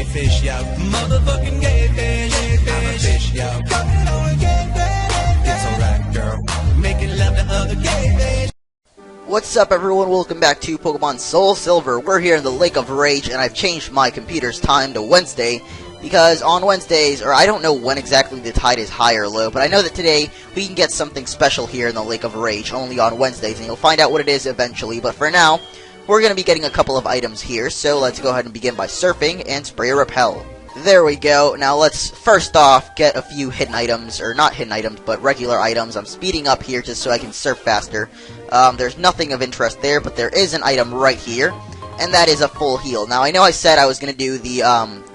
fish, yo. Motherfucking gay fish. I'm a fish, yo. Coming on gay fish. It's alright, girl. Making love to other gay fish. What's up, everyone? Welcome back to Pokémon SoulSilver. We're here in the Lake of Rage, and I've changed my computer's time to Wednesday, because on Wednesdays, or I don't know when exactly the tide is high or low, but I know that today we can get something special here in the Lake of Rage, only on Wednesdays, and you'll find out what it is eventually. But for now, we're going to be getting a couple of items here, so let's go ahead and begin by surfing and spray a repel. There we go. Now let's first off get a few hidden items, or not hidden items, but regular items. I'm speeding up here just so I can surf faster. There's nothing of interest there, but there is an item right here, and that is a full heal. Now I know I said I was going to do the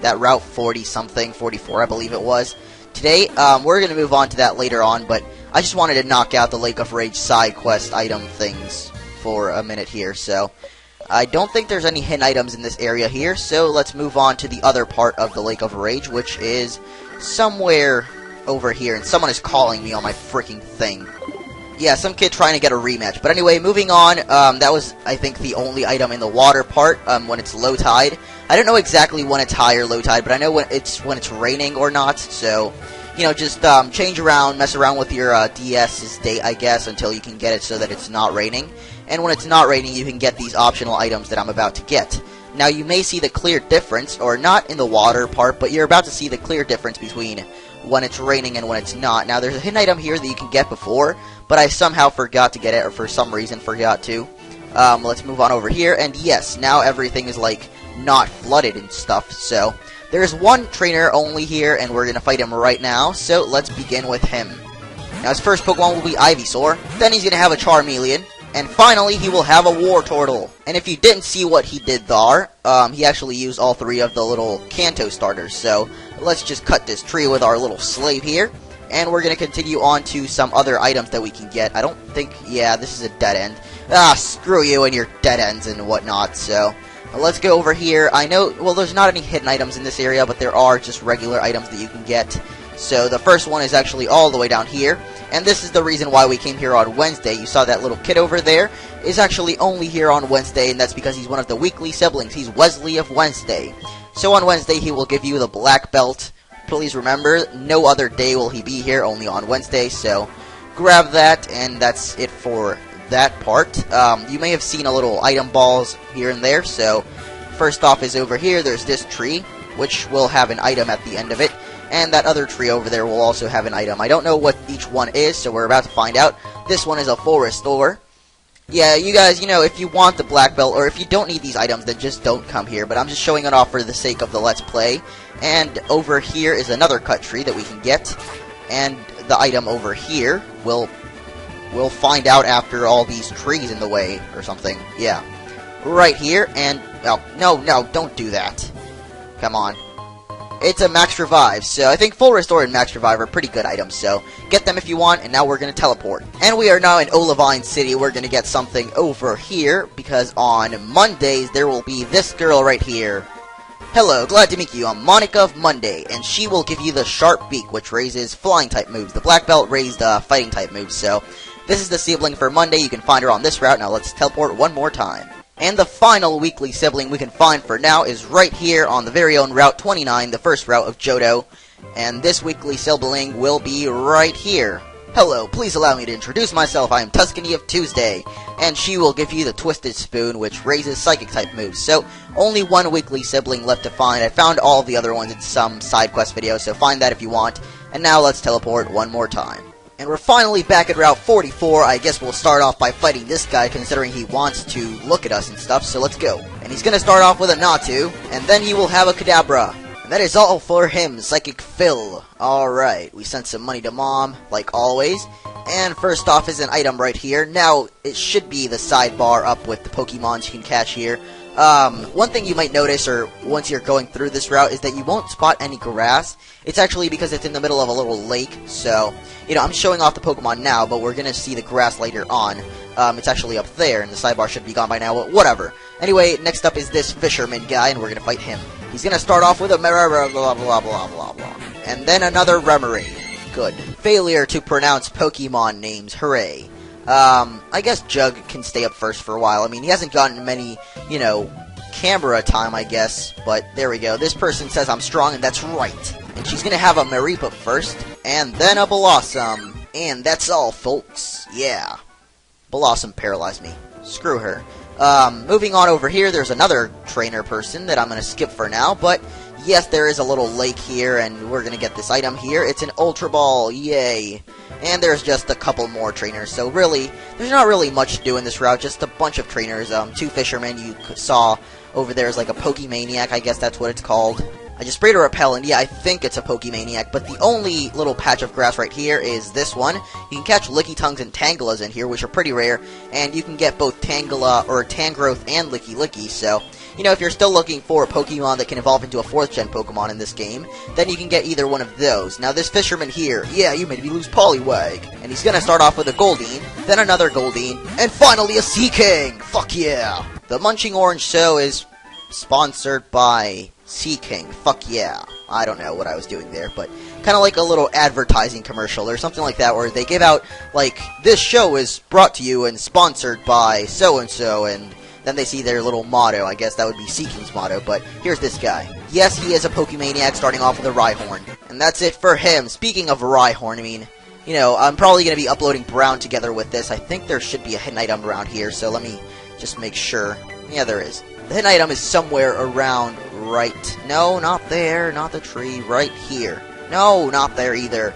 that Route 40-something, 44 I believe it was. Today, we're going to move on to that later on, but I just wanted to knock out the Lake of Rage side quest item things for a minute here, so I don't think there's any hidden items in this area here, so let's move on to the other part of the Lake of Rage, which is somewhere over here, and someone is calling me on my freaking thing. Yeah, some kid trying to get a rematch. But anyway, moving on, that was, I think, the only item in the water part, when it's low tide. I don't know exactly when it's high or low tide, but I know when it's raining or not, so, you know, just change around, mess around with your DS's date, I guess, until you can get it so that it's not raining. And when it's not raining, you can get these optional items that I'm about to get. Now, you may see the clear difference, or not in the water part, but you're about to see the clear difference between when it's raining and when it's not. Now, there's a hidden item here that you can get before, but I somehow forgot to get it, or for some reason forgot to. Let's move on over here, and yes, now everything is, like, not flooded and stuff, so there's one trainer only here, and we're gonna fight him right now, so let's begin with him. Now, his first Pokemon will be Ivysaur, then he's gonna have a Charmeleon, and finally, he will have a Wartortle. And if you didn't see what he did there, he actually used all three of the little Kanto starters. So, let's just cut this tree with our little slave here. And we're going to continue on to some other items that we can get. I don't think, yeah, this is a dead end. Ah, screw you and your dead ends and whatnot. So, let's go over here. I know, well, there's not any hidden items in this area, but there are just regular items that you can get. So, the first one is actually all the way down here. And this is the reason why we came here on Wednesday. You saw that little kid over there is actually only here on Wednesday, and that's because he's one of the weekly siblings. He's Wesley of Wednesday. So on Wednesday, he will give you the black belt. Please remember, no other day will he be here, only on Wednesday. So grab that, and that's it for that part. You may have seen a little item balls here and there. So first off is over here. There's this tree, which will have an item at the end of it. And that other tree over there will also have an item. I don't know what each one is, so we're about to find out. This one is a full restore. Yeah, you guys, you know, if you want the black belt, or if you don't need these items, then just don't come here. But I'm just showing it off for the sake of the Let's Play. And over here is another cut tree that we can get. And the item over here, we'll find out after all these trees in the way, or something. Yeah. Right here, and, oh, no, don't do that. Come on. It's a Max Revive, so I think Full Restore and Max Revive are pretty good items, so get them if you want, and now we're going to teleport. And we are now in Olivine City. We're going to get something over here, because on Mondays there will be this girl right here. Hello, glad to meet you. I'm Monica of Monday, and she will give you the Sharp Beak, which raises flying-type moves. The Black Belt raised fighting-type moves, so this is the sibling for Monday. You can find her on this route. Now let's teleport one more time. And the final weekly sibling we can find for now is right here on the very own Route 29, the first route of Johto. And this weekly sibling will be right here. Hello, please allow me to introduce myself. I am Tuscany of Tuesday. And she will give you the Twisted Spoon, which raises Psychic-type moves. So, only one weekly sibling left to find. I found all the other ones in some side quest videos, so find that if you want. And now let's teleport one more time. And we're finally back at Route 44. I guess we'll start off by fighting this guy, considering he wants to look at us and stuff, so let's go. And he's gonna start off with a Natu, and then he will have a Kadabra. And that is all for him, Psychic Phil. Alright, we sent some money to Mom, like always. And first off is an item right here. Now, it should be the sidebar up with the Pokemons you can catch here. One thing you might notice, or once you're going through this route, is that you won't spot any grass. It's actually because it's in the middle of a little lake, so, you know, I'm showing off the Pokemon now, but we're gonna see the grass later on. It's actually up there, and the sidebar should be gone by now, but whatever. Anyway, next up is this fisherman guy, and we're gonna fight him. He's gonna start off with a blah blah blah blah blah blah, and then another Remoraid. Good. Failure to pronounce Pokemon names, hooray. I guess Jug can stay up first for a while. I mean, he hasn't gotten many, you know, camera time, I guess. But there we go. This person says I'm strong, and that's right. And she's gonna have a Maripa first, and then a Blossom. And that's all, folks. Yeah. Blossom paralyzed me. Screw her. Moving on over here, there's another trainer person that I'm gonna skip for now, but yes, there is a little lake here, and we're gonna get this item here. It's an Ultra Ball, yay! And there's just a couple more trainers, so really, there's not really much to do in this route, just a bunch of trainers. 2 fishermen you saw over there is like a Pokemaniac, I guess that's what it's called. I just sprayed a repel, and yeah, I think it's a Pokemaniac, but the only little patch of grass right here is this one. You can catch Licky Tongues and Tangulas in here, which are pretty rare, and you can get both Tangela, or Tangrowth, and Licky Licky, so, you know, if you're still looking for a Pokemon that can evolve into a 4th-gen Pokemon in this game, then you can get either one of those. Now, this fisherman here, yeah, you made me lose Poliwag, and he's gonna start off with a Goldeen, then another Goldeen, and finally a Seaking! Fuck yeah! The MunchingOrange show is sponsored by Seaking. Fuck yeah. I don't know what I was doing there, but kind of like a little advertising commercial or something like that, where they give out, like, this show is brought to you and sponsored by so-and-so, and then they see their little motto. I guess that would be Seaking's motto, but here's this guy. Yes, he is a Pokemaniac starting off with a Rhyhorn, and that's it for him. Speaking of Rhyhorn, I mean, you know, I'm probably going to be uploading Brown together with this. I think there should be a hidden item around here, so let me just make sure. Yeah, there is. The hidden item is somewhere around right. No, not there. Not the tree. Right here. No, not there either.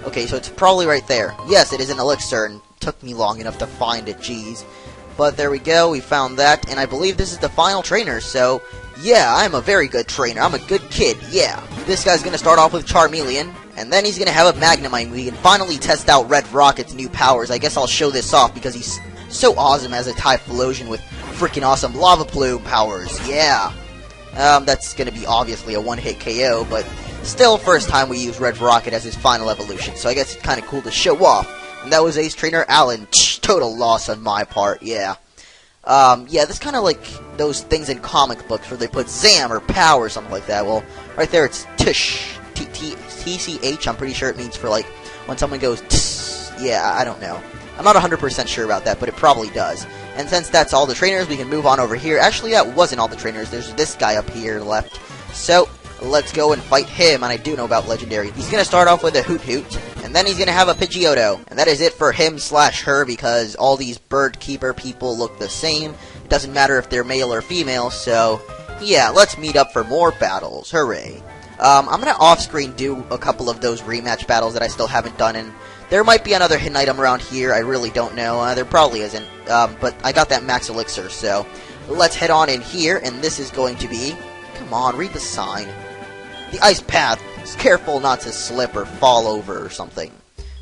Okay, so it's probably right there. Yes, it is an elixir, and it took me long enough to find it. Jeez. But there we go. We found that, and I believe this is the final trainer, so yeah, I'm a very good trainer. I'm a good kid. Yeah. This guy's going to start off with Charmeleon, and then he's going to have a Magnemite. We can finally test out Red Rocket's new powers. I guess I'll show this off because he's so awesome as a Typhlosion with freaking awesome Lava Plume powers. Yeah. That's gonna be obviously a one-hit KO, but still, first time we use Red Rocket as his final evolution, so I guess it's kind of cool to show off. And that was Ace Trainer Alan. Total loss on my part, yeah. Yeah, that's kind of like those things in comic books where they put Zam or Pow or something like that. Well, right there it's Tish. T-C-H, I'm pretty sure it means for, like, when someone goes Tss. Yeah, I don't know. I'm not 100% sure about that, but it probably does. And since that's all the trainers, we can move on over here. Actually, that wasn't all the trainers. There's this guy up here left. So, let's go and fight him, and I do know about Legendary. He's going to start off with a Hoot Hoot, and then he's going to have a Pidgeotto. And that is it for him/her, because all these Bird Keeper people look the same. It doesn't matter if they're male or female, so yeah, let's meet up for more battles. Hooray. I'm going to off-screen do a couple of those rematch battles that I still haven't done, and there might be another hidden item around here. I really don't know. There probably isn't, but I got that max elixir, so let's head on in here, and this is going to be... Come on, read the sign. The ice path. Just careful not to slip or fall over or something.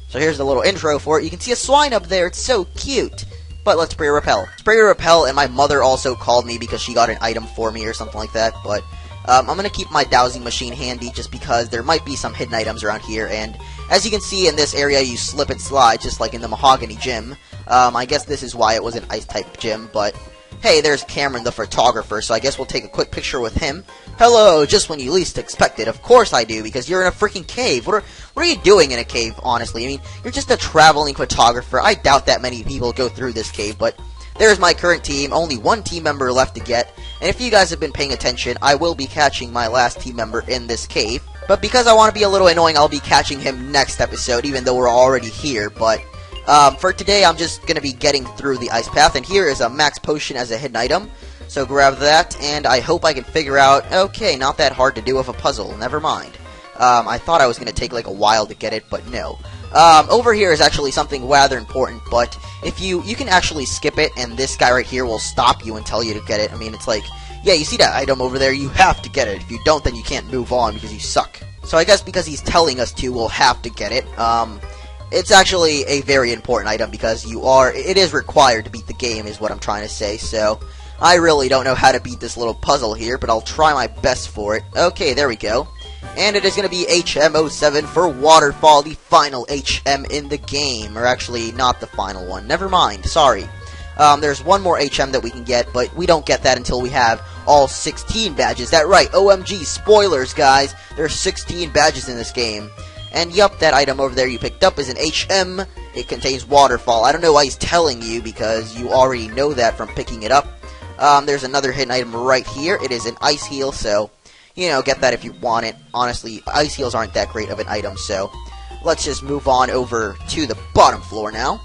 So here's the little intro for it. You can see a swine up there. It's so cute. But let's spray a repel. Spray a repel, and my mother also called me because she got an item for me or something like that, but... I'm going to keep my dowsing machine handy just because there might be some hidden items around here, and as you can see in this area, you slip and slide just like in the Mahogany Gym. I guess this is why it was an ice-type gym, but hey, there's Cameron the photographer, so I guess we'll take a quick picture with him. Hello, just when you least expect it. Of course I do, because you're in a freaking cave. What are you doing in a cave, honestly? I mean, you're just a traveling photographer. I doubt that many people go through this cave, but... There's my current team, only one team member left to get, and if you guys have been paying attention, I will be catching my last team member in this cave, but because I want to be a little annoying, I'll be catching him next episode, even though we're already here, but for today, I'm just going to be getting through the ice path, and here is a max potion as a hidden item, so grab that, and I hope I can figure out, okay, not that hard to do with a puzzle, never mind. I thought I was going to take like a while to get it, but no. Over here is actually something rather important, but if you can actually skip it, and this guy right here will stop you and tell you to get it. I mean, it's like, yeah, you see that item over there, you have to get it. If you don't, then you can't move on because you suck. So I guess because he's telling us to, we'll have to get it. It's actually a very important item because it is required to beat the game is what I'm trying to say, so I really don't know how to beat this little puzzle here, but I'll try my best for it. Okay, there we go. And it is going to be HM07 for Waterfall, the final HM in the game. Or actually, not the final one. Never mind, sorry. There's one more HM that we can get, but we don't get that until we have all 16 badges. That's right, OMG, spoilers, guys. There's 16 badges in this game. And yup, that item over there you picked up is an HM. It contains Waterfall. I don't know why he's telling you, because you already know that from picking it up. There's another hidden item right here. It is an ice heal, so, you know, get that if you want it. Honestly, ice heals aren't that great of an item, so let's just move on over to the bottom floor now.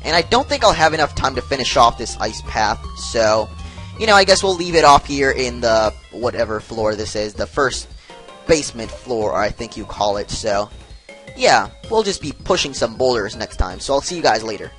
And I don't think I'll have enough time to finish off this ice path, so, you know, I guess we'll leave it off here in the whatever floor this is, the first basement floor, I think you call it, so, yeah, we'll just be pushing some boulders next time, so I'll see you guys later.